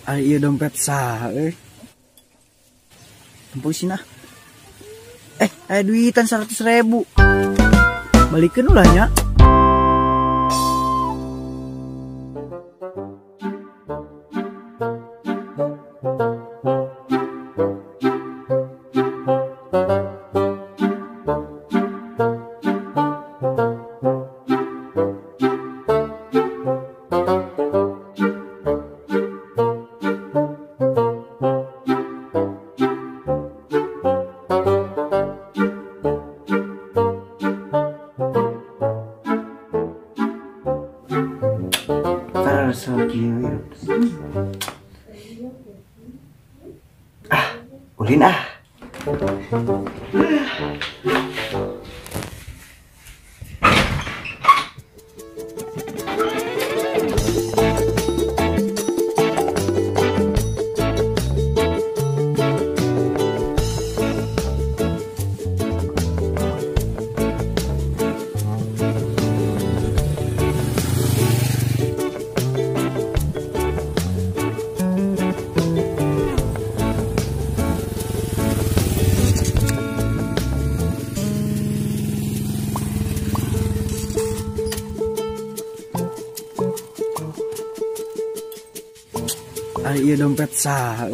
Iya dompet sah, tempusin ah. Duitan 100.000. Balikin ulahnya. Ulin ah. Iya dompet sah,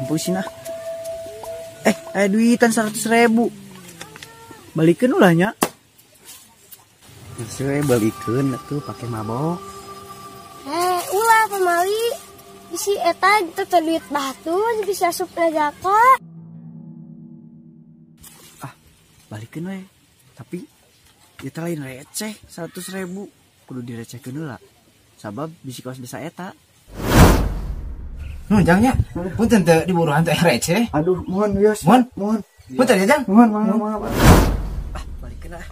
tempusin ah. Duitan 100.000. Balikin ulahnya. Saya balikin tuh pakai mabok. Ulah pemali. Isi eta teh duit batu bisa supaya jaka. Balikin we. Tapi kita lain receh 100.000. Kudu direcehkeun heula. Sabab bisi kaos bisa eta. Jangannya. Punten teu diburuhan teh receh. Aduh, mohon wios. Mohon. Punten ya, Jang. Mohon. Balikin ah.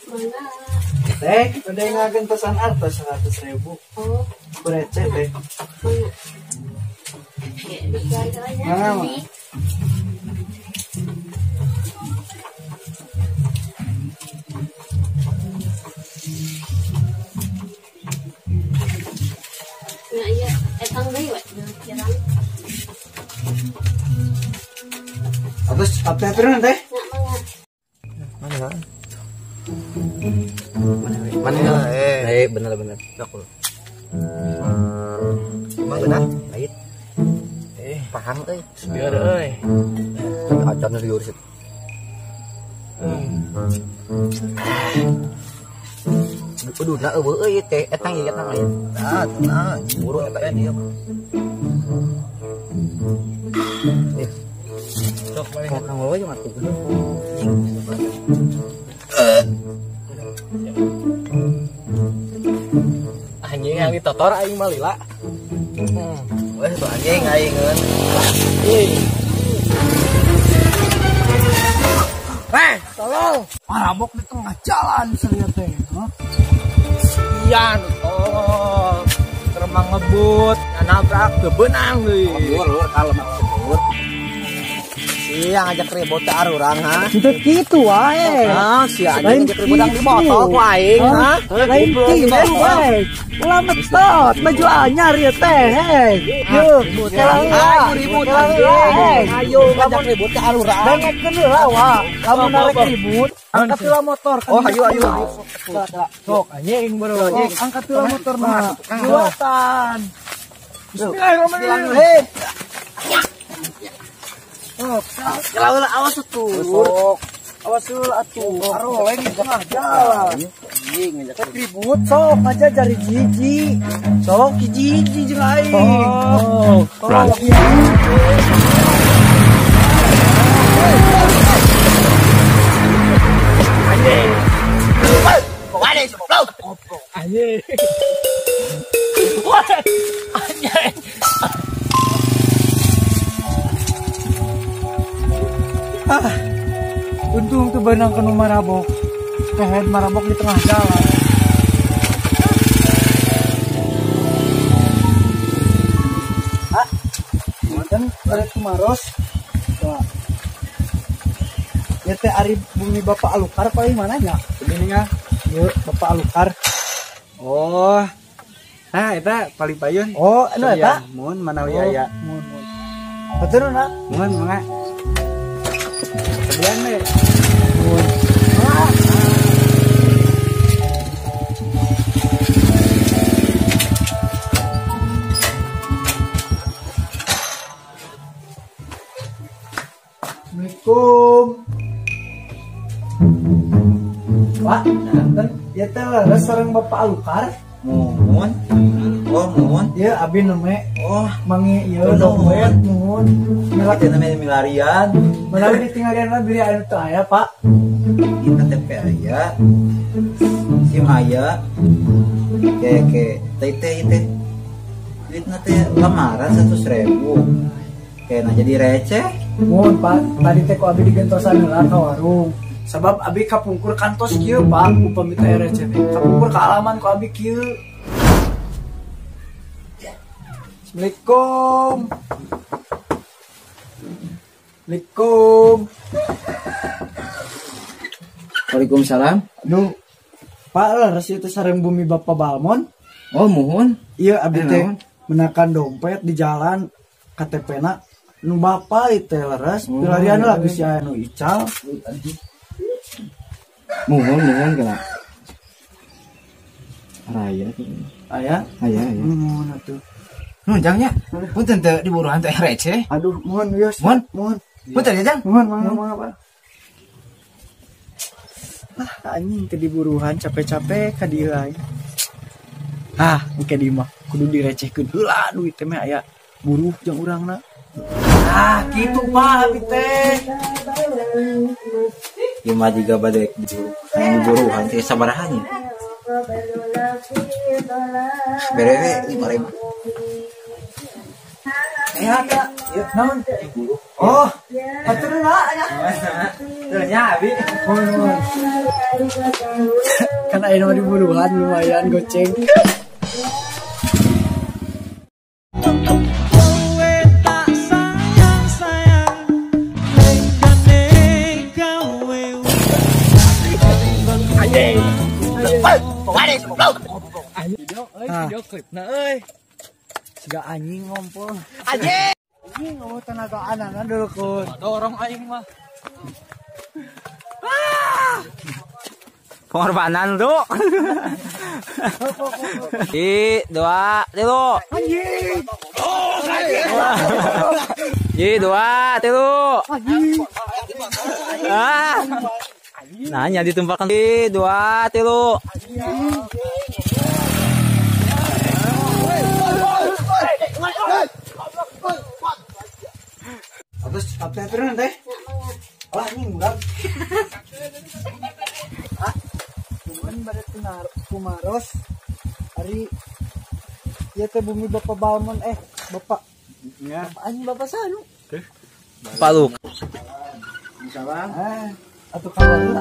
Mana? Teh, udah ngagen pesan apa 100.000? Bereceh teh. Mana? Nah iya, etang deui we kirang. Terus apa teh? Mana? Bener. Cok. Emang benar? Ait. Paham euy. Biar euy. Acan liur sih. Uduna eueuh euy teh etang ieu etang lain. Tenang. Buru eta dia. Cok balik Kang Wawa jeung atuh. anjing yang ditotor aing mah lila. Wes tuh anjing aingeun. Tolong. Marabok di tengah jalan serius teh. Iya, tolong. Teremang ngebut, nabrak ke benang deui. Lur kalem ngebut. Iya ngajak ribut ke arurang ha. Itu gitu wae. Si anjing ngajak ribut di motor ku aing ha. Lain kieu wae. Ulah metot, baju anyar ya teh. Yuk, ribut anjing. Ayo ngajak ribut ke arurang. Dengekeun heula wa. Lamun narek ribut, angkat heula motor. Oh, ayo. Sok anjing bro. Angkat heula motorna. Kuatan. Bismillahirrahmanirrahim. Kalau awas tuh. Awas dulu atuh. Aroleng di tengah jalan. Ngajak ribut sok aja cari jiji. Sok jiji jeung aing. Pokoknya sebelum. Anjing. Anjing. Untung tuh benang ke marabok. Kehead marabok di tengah jalan. Dan ada Kumaros. Wah. Ya teh ari bumi Bapak Alukar paling mana ya? Begini ya. Yuk, Bapak Alukar. Oh. Nah, eta paling payun. Oh, anu eta? Mun manawi aya. Mun. Betul na? Mun mangga. Sebelah deh. Mun. Assalamualaikum. Pak, dan ya teh leres sareng Bapak Alukar. Mohon. Oh, mohon. Ya abi neme. Oh, Mangi ieu Nuhun. dompet nuhun. kita namanya milarian. Menawi ditinggalkeun beli anu teu aya, Pak. Di KTP aya. SIM aya. Kayak teh. Duitna teh lamaran 100.000. Kayaknya jadi receh. Mohon Pak, tadi teh ku abi digentosan heula ka warung. Sabab abi kapungkur kantos kieu, Pak, upami teh receh teh. Kapungkur ka alaman ku abi kieu. Assalamualaikum. Assalamualaikum. Waalaikumsalam. Aduh. Pak, leres ieu teh sareng bumi Bapak Balmon. Oh, mohon. Iya, abi teh naon? menakan dompet di jalan KTP-na nu Bapak teh leres. Pilarian lah geus aya nu ical. Mohon kena. Raya. Aya. Aya. Mohon atuh. Nunjangnya. Punten teh di buruhan teh receh. Aduh, mohon wios. Mohon. Mohon. Punten ya, Jang. Mohon Pak. Anjing teh diburuhan capek-capek ka dieu aing. Engke di mah kudu direcehkeun heula duit teh mah aya buruh jeung urangna. Gitu Pak abi teh. Ieu mah jiga bade diburuhan teh sabaraha nya. Berewe 5.000. Ya Kak, ya naon? Oh, aturna aya. Teu nya abi. Mohon. Kan aya nu diburuhan lumayan goceng. Video klipna euy. Siga anjing ngompol. Anjing ngomong tenaga anana deukeun. Dorong aing mah. Pengorbanan lu. 1, 2, 3. Anjing. 1, 2, 3. Nanya ditumpahkan 1, 2, 3. Terus apa turun teh? Oh anjing murah. Cuman pada Kumaros hari ya teh bumi Bapak Balmon Bapak. Ya. Bapak anjing Bapak sanu. Pak lu. Salam. Atuh kawan.